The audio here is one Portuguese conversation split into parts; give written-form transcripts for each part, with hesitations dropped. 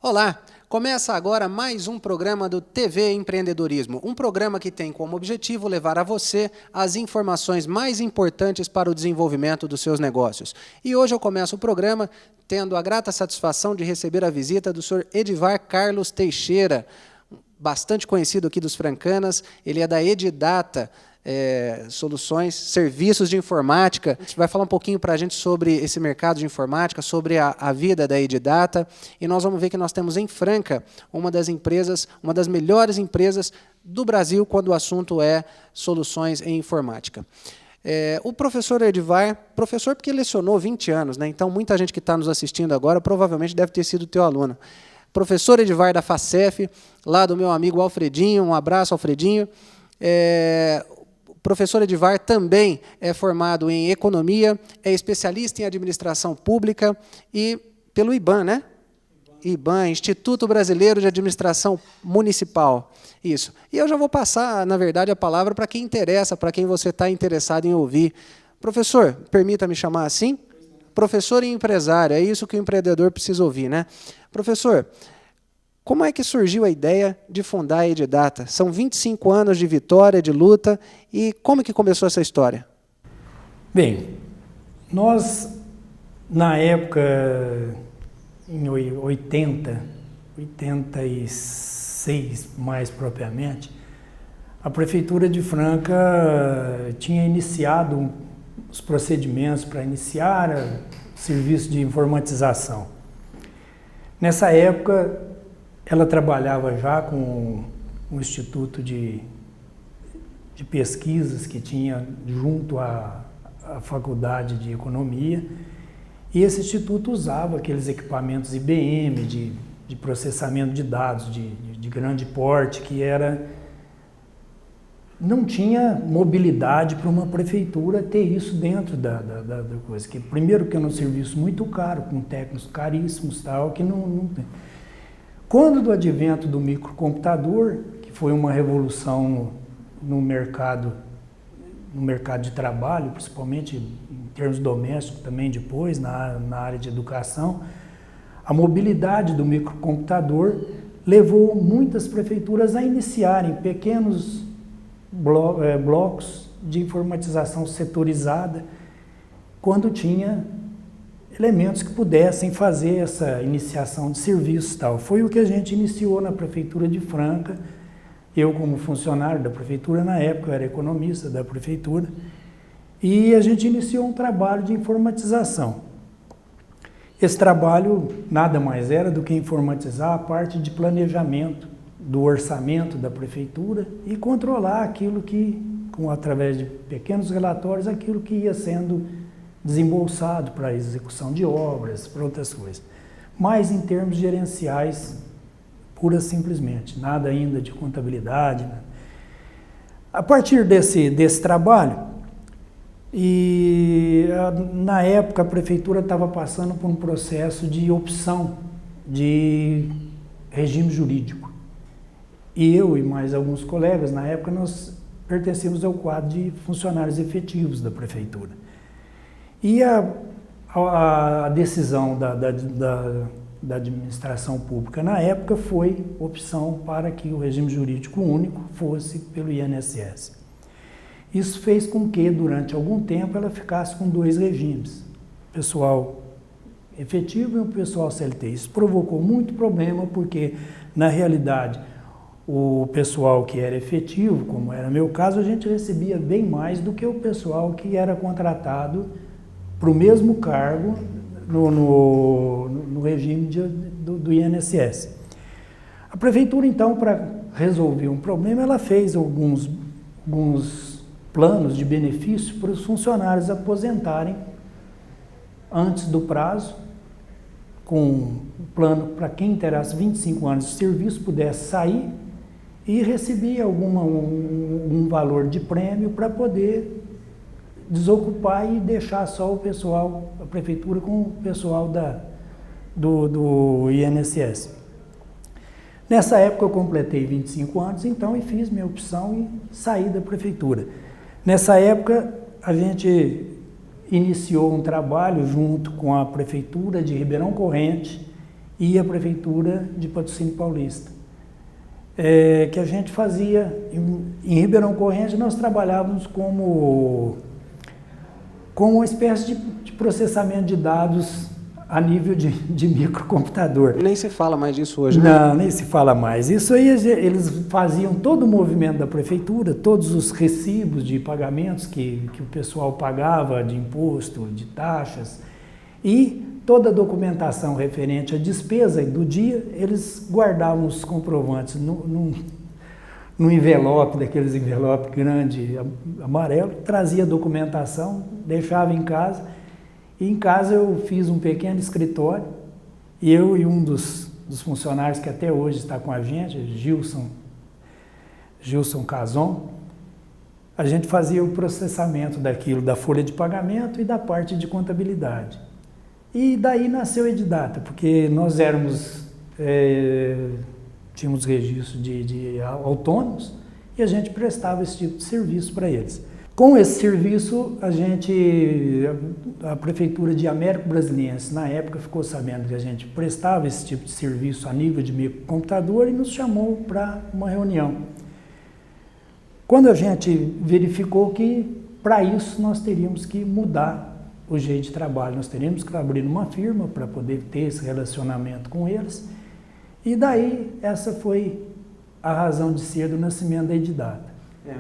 Olá! Começa agora mais um programa do TV Empreendedorismo, um programa que tem como objetivo levar a você as informações mais importantes para o desenvolvimento dos seus negócios. E hoje eu começo o programa tendo a grata satisfação de receber a visita do Sr. Edivar Carlos Teixeira, bastante conhecido aqui dos Francanas. Ele é da Edidata, soluções, serviços de informática. A gente vai falar um pouquinho para a gente sobre esse mercado de informática, sobre a vida da Edidata, e nós vamos ver que nós temos em Franca uma das empresas, uma das melhores empresas do Brasil quando o assunto é soluções em informática. O professor Edivar, professor porque lecionou 20 anos, né? Então muita gente que está nos assistindo agora provavelmente deve ter sido teu aluno. Professor Edivar da Facef, lá do meu amigo Alfredinho, um abraço, Alfredinho. O professor Edivar também é formado em Economia, é especialista em Administração Pública e pelo IBAN, né? IBAN, Instituto Brasileiro de Administração Municipal. Isso. E eu já vou passar, na verdade, a palavra para quem interessa, para quem você está interessado em ouvir. Professor, permita-me chamar assim? Professor e empresário, é isso que o empreendedor precisa ouvir, né? Professor, como é que surgiu a ideia de fundar a Edidata? São 25 anos de vitória, de luta, e como que começou essa história? Bem, nós, na época, em 86 mais propriamente, a Prefeitura de Franca tinha iniciado os procedimentos para iniciar o serviço de informatização. Nessa época, ela trabalhava já com um instituto de pesquisas que tinha junto à Faculdade de Economia, e esse instituto usava aqueles equipamentos IBM de processamento de dados de grande porte, que não tinha mobilidade para uma prefeitura ter isso dentro da coisa. Que, primeiro que era um serviço muito caro, com técnicos caríssimos, tal, que não tem. Quando do advento do microcomputador, que foi uma revolução no mercado de trabalho, principalmente em termos domésticos, também depois, na área de educação, a mobilidade do microcomputador levou muitas prefeituras a iniciarem pequenos blocos de informatização setorizada, quando tinha elementos que pudessem fazer essa iniciação de serviços e tal. Foi o que a gente iniciou na Prefeitura de Franca. Eu, como funcionário da Prefeitura, na época, eu era economista da Prefeitura, e a gente iniciou um trabalho de informatização. Esse trabalho nada mais era do que informatizar a parte de planejamento do orçamento da Prefeitura e controlar aquilo que, através de pequenos relatórios, aquilo que ia sendo desembolsado para a execução de obras, para outras coisas. Mas em termos gerenciais, pura simplesmente, nada ainda de contabilidade. Né? A partir desse trabalho, na época a Prefeitura estava passando por um processo de opção de regime jurídico. E eu e mais alguns colegas, na época, nós pertencíamos ao quadro de funcionários efetivos da Prefeitura. E a decisão da administração pública na época foi opção para que o regime jurídico único fosse pelo INSS. Isso fez com que, durante algum tempo, ela ficasse com dois regimes, pessoal efetivo e o pessoal CLT. Isso provocou muito problema porque, na realidade, o pessoal que era efetivo, como era meu caso, a gente recebia bem mais do que o pessoal que era contratado para o mesmo cargo no regime do INSS. A Prefeitura, então, para resolver um problema, ela fez alguns planos de benefício para os funcionários aposentarem antes do prazo, com um plano para quem terás 25 anos de serviço pudesse sair e recebia um valor de prêmio para poder desocupar e deixar só o pessoal, a Prefeitura com o pessoal do INSS. Nessa época eu completei 25 anos, então, e fiz minha opção e saí da Prefeitura. Nessa época a gente iniciou um trabalho junto com a Prefeitura de Ribeirão Corrente e a Prefeitura de Patrocínio Paulista. Que a gente fazia, em Ribeirão Corrente, nós trabalhávamos como uma espécie de processamento de dados a nível de microcomputador. Nem se fala mais disso hoje, né? Não, nem se fala mais. Isso aí eles faziam todo o movimento da prefeitura, todos os recibos de pagamentos que o pessoal pagava de imposto, de taxas, e toda a documentação referente à despesa do dia, eles guardavam os comprovantes num envelope, daqueles envelopes grande, amarelo, trazia a documentação, deixava em casa, e em casa eu fiz um pequeno escritório, e eu e um dos funcionários que até hoje está com a gente, Gilson Cazon, a gente fazia o processamento daquilo, da folha de pagamento e da parte de contabilidade. E daí nasceu a Edidata, porque nós tínhamos registro de autônomos e a gente prestava esse tipo de serviço para eles. Com esse serviço, a Prefeitura de Américo Brasiliense, na época, ficou sabendo que a gente prestava esse tipo de serviço a nível de microcomputador e nos chamou para uma reunião. Quando a gente verificou que, para isso, nós teríamos que mudar o jeito de trabalho, nós teríamos que abrir uma firma para poder ter esse relacionamento com eles. E daí, essa foi a razão de ser do nascimento da Edidata.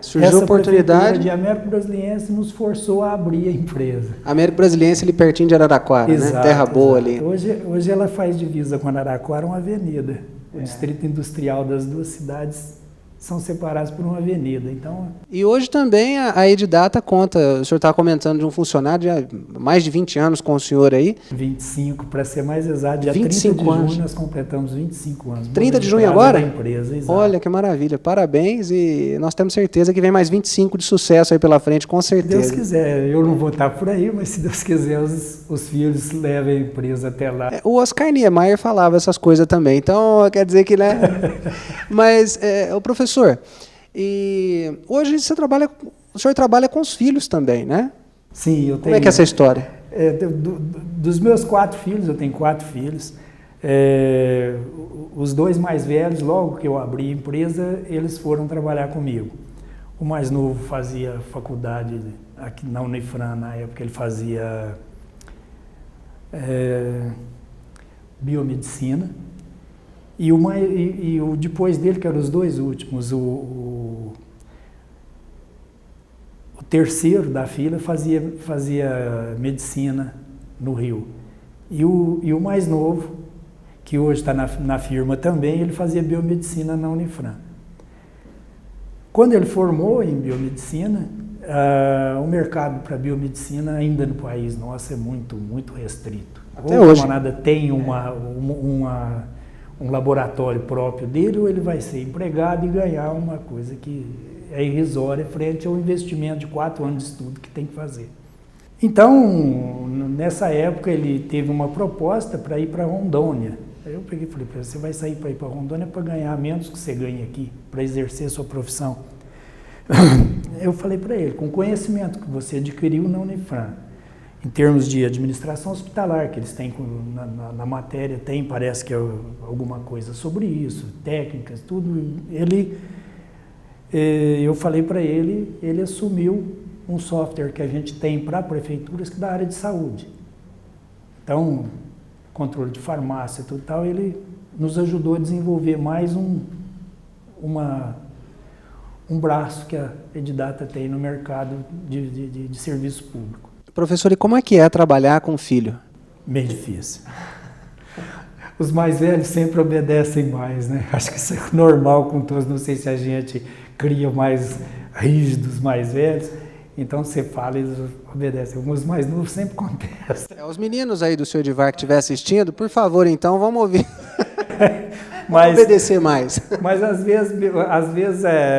Surgiu a oportunidade de Américo Brasiliense nos forçou a abrir a empresa. Américo Brasiliense, ali pertinho de Araraquara, exato, né? Terra boa ali. Hoje ela faz divisa com Araraquara, uma avenida. O distrito industrial das duas cidades são separados por uma avenida. Então... E hoje também a Edidata conta, o senhor estava comentando de um funcionário de mais de 20 anos com o senhor aí. 25, para ser mais exato, dia 25 30 de anos. junho nós completamos 25 anos. 30 de junho agora? Da empresa, exato. Olha que maravilha, parabéns, e nós temos certeza que vem mais 25 de sucesso aí pela frente, com certeza. Se Deus quiser, eu não vou estar por aí, mas se Deus quiser, os filhos levem a empresa até lá. O Oscar Niemeyer falava essas coisas também, então quer dizer que, né? Mas, o professor, e hoje o senhor trabalha com os filhos também, né? Sim, eu tenho. Como é que é essa história? Dos meus 4 filhos, eu tenho 4 filhos. Os 2 mais velhos, logo que eu abri a empresa, eles foram trabalhar comigo. O mais novo fazia faculdade aqui na Unifran, na época ele fazia biomedicina. E o depois dele, que eram os 2 últimos, o terceiro da fila fazia medicina no Rio. E o mais novo, que hoje está na firma também, ele fazia biomedicina na Unifran. Quando ele formou em biomedicina, o mercado para biomedicina ainda no país nosso é muito, muito restrito. Até hoje. O camarada tem um laboratório próprio dele, ou ele vai ser empregado e ganhar uma coisa que é irrisória frente ao investimento de 4 anos de estudo que tem que fazer. Então, nessa época, ele teve uma proposta para ir para Rondônia. Aí eu peguei e falei para ele, você vai sair para ir para Rondônia para ganhar menos que você ganha aqui, para exercer a sua profissão. Eu falei para ele, com o conhecimento que você adquiriu na Unifran, em termos de administração hospitalar, que eles têm na matéria, parece que é alguma coisa sobre isso, técnicas, tudo. Eu falei para ele, ele assumiu um software que a gente tem para prefeituras da área de saúde. Então, controle de farmácia e tudo tal, ele nos ajudou a desenvolver mais um braço que a Edidata tem no mercado de serviço público. Professor, e como é que é trabalhar com filho? Bem difícil. Os mais velhos sempre obedecem mais, né? Acho que isso é normal com todos, não sei se a gente cria mais rígidos, mais velhos. Então você fala, eles obedecem. Os mais novos sempre contestam. Os meninos aí do seu Edivar que estiver assistindo, por favor, então, vamos ouvir. Vamos obedecer mais. Mas às vezes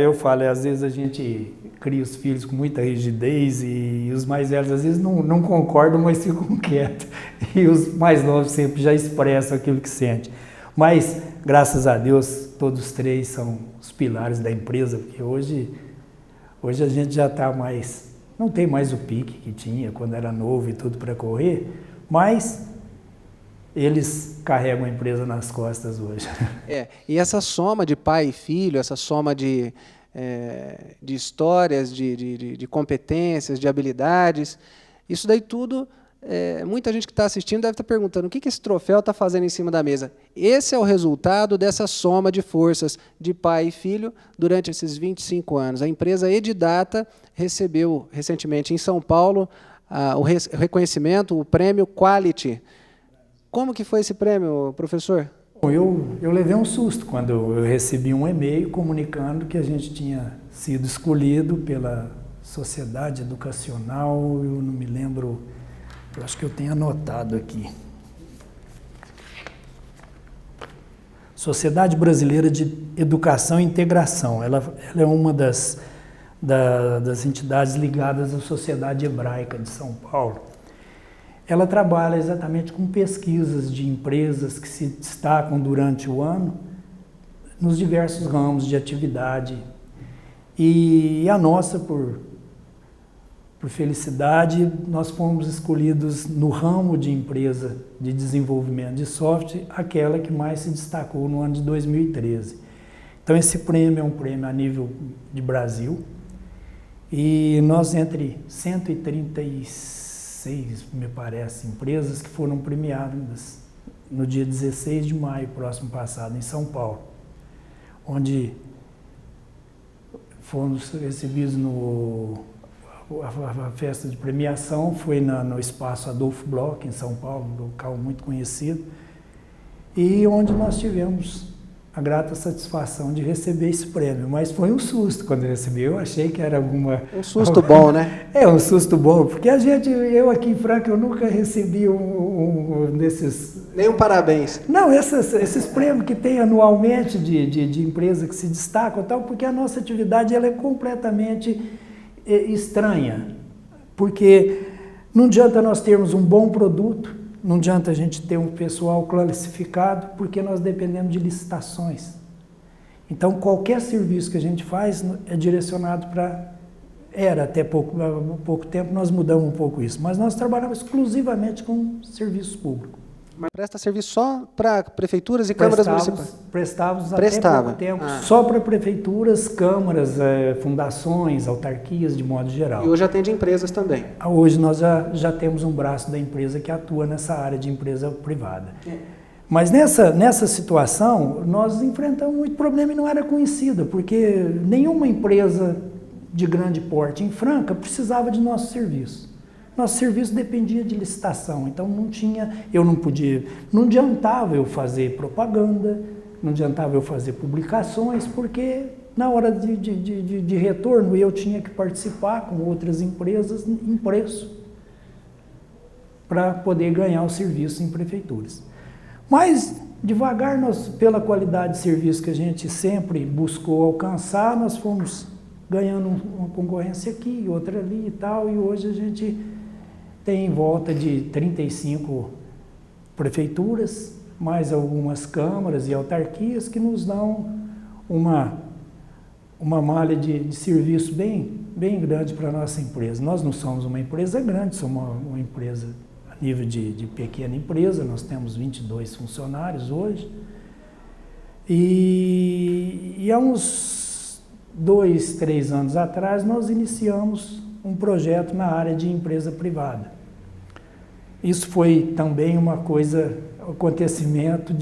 eu falo, às vezes a gente cria os filhos com muita rigidez e os mais velhos às vezes não concordam, mas ficam quietos. E os mais novos sempre já expressam aquilo que sentem. Mas, graças a Deus, todos os 3 são os pilares da empresa, porque hoje a gente já está mais... Não tem mais o pique que tinha quando era novo e tudo para correr, mas eles carregam a empresa nas costas hoje. E essa soma de pai e filho, essa soma de histórias, de competências, de habilidades, isso daí tudo, muita gente que está assistindo deve estar perguntando o que esse troféu está fazendo em cima da mesa. Esse é o resultado dessa soma de forças de pai e filho durante esses 25 anos. A empresa Edidata recebeu recentemente em São Paulo o reconhecimento, o prêmio Quality. Como que foi esse prêmio, professor? Eu levei um susto quando eu recebi um e-mail comunicando que a gente tinha sido escolhido pela Sociedade Educacional, eu não me lembro, eu acho que eu tenho anotado aqui. Sociedade Brasileira de Educação e Integração. Ela é uma das entidades ligadas à Sociedade Hebraica de São Paulo. Ela trabalha exatamente com pesquisas de empresas que se destacam durante o ano nos diversos ramos de atividade. E a nossa, por felicidade, nós fomos escolhidos no ramo de empresa de desenvolvimento de software, aquela que mais se destacou no ano de 2013. Então esse prêmio é um prêmio a nível de Brasil, e nós, entre 136, me parece, empresas que foram premiadas no dia 16 de maio, próximo passado, em São Paulo, onde fomos recebidos a festa de premiação foi no Espaço Adolfo Bloch, em São Paulo, um local muito conhecido, e onde nós tivemos a grata satisfação de receber esse prêmio. Mas foi um susto quando eu recebi. Eu achei que era alguma... Um susto bom, né? Um susto bom, porque eu aqui em Franca, eu nunca recebi um desses... Nem um parabéns. Não, esses prêmios que tem anualmente de empresa que se destacam, tal, porque a nossa atividade ela é completamente estranha. Porque não adianta nós termos um bom produto, não adianta a gente ter um pessoal classificado, porque nós dependemos de licitações. Então, qualquer serviço que a gente faz é direcionado para... até pouco tempo, nós mudamos um pouco isso, mas nós trabalhamos exclusivamente com serviços públicos. Mas presta serviço só para prefeituras e câmaras municipais? Prestávamos até pouco tempo, só para prefeituras, câmaras, fundações, autarquias, de modo geral. E hoje atende empresas também? Hoje nós já temos um braço da empresa que atua nessa área de empresa privada. Mas nessa situação, nós enfrentamos muito problema e não era conhecida, porque nenhuma empresa de grande porte em Franca precisava de nosso serviço. Nosso serviço dependia de licitação, então não adiantava eu fazer propaganda, não adiantava eu fazer publicações, porque na hora de retorno eu tinha que participar com outras empresas em preço para poder ganhar o serviço em prefeituras. Mas devagar, pela qualidade de serviço que a gente sempre buscou alcançar, nós fomos ganhando uma concorrência aqui, outra ali e tal, e hoje a gente tem em volta de 35 prefeituras, mais algumas câmaras e autarquias que nos dão uma malha de serviço bem grande para a nossa empresa. Nós não somos uma empresa grande, somos uma empresa a nível de pequena empresa, nós temos 22 funcionários hoje. E há uns 2, 3 anos atrás nós iniciamos um projeto na área de empresa privada. Isso foi também um acontecimento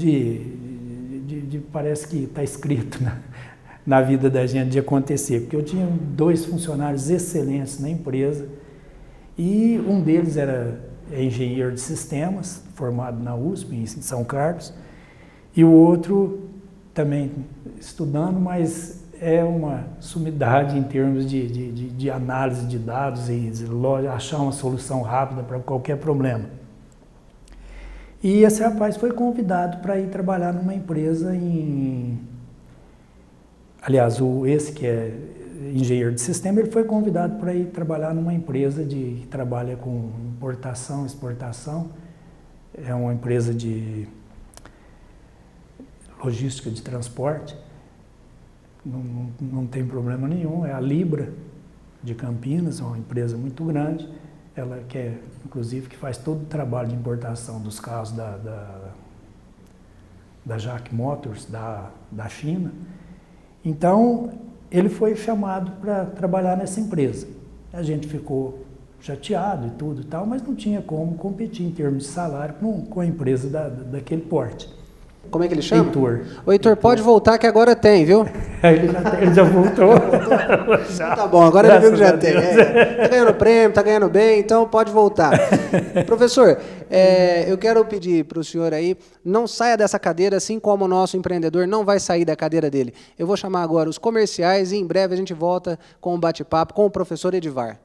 parece que está escrito na vida da gente de acontecer, porque eu tinha 2 funcionários excelentes na empresa e um deles era engenheiro de sistemas, formado na USP, em São Carlos, e o outro também estudando, mas é uma sumidade em termos de análise de dados e achar uma solução rápida para qualquer problema. E esse rapaz foi convidado para ir trabalhar numa empresa Aliás, esse que é engenheiro de sistema, ele foi convidado para ir trabalhar numa empresa que trabalha com importação, exportação. É uma empresa de logística de transporte. Não tem problema nenhum, é a Libra de Campinas, é uma empresa muito grande. ela que é, inclusive, que faz todo o trabalho de importação dos carros da JAC Motors, da China. Então, ele foi chamado para trabalhar nessa empresa. A gente ficou chateado e tudo e tal, mas não tinha como competir em termos de salário com a empresa daquele porte. Como é que ele chama? Heitor. O Heitor, pode voltar que agora tem, viu? Ele já voltou. Então tá bom, agora ele viu que já tem. Tá ganhando prêmio, tá ganhando bem, então pode voltar. Professor, eu quero pedir para o senhor aí, não saia dessa cadeira, assim como o nosso empreendedor não vai sair da cadeira dele. Eu vou chamar agora os comerciais e em breve a gente volta com um bate-papo com o professor Edivar.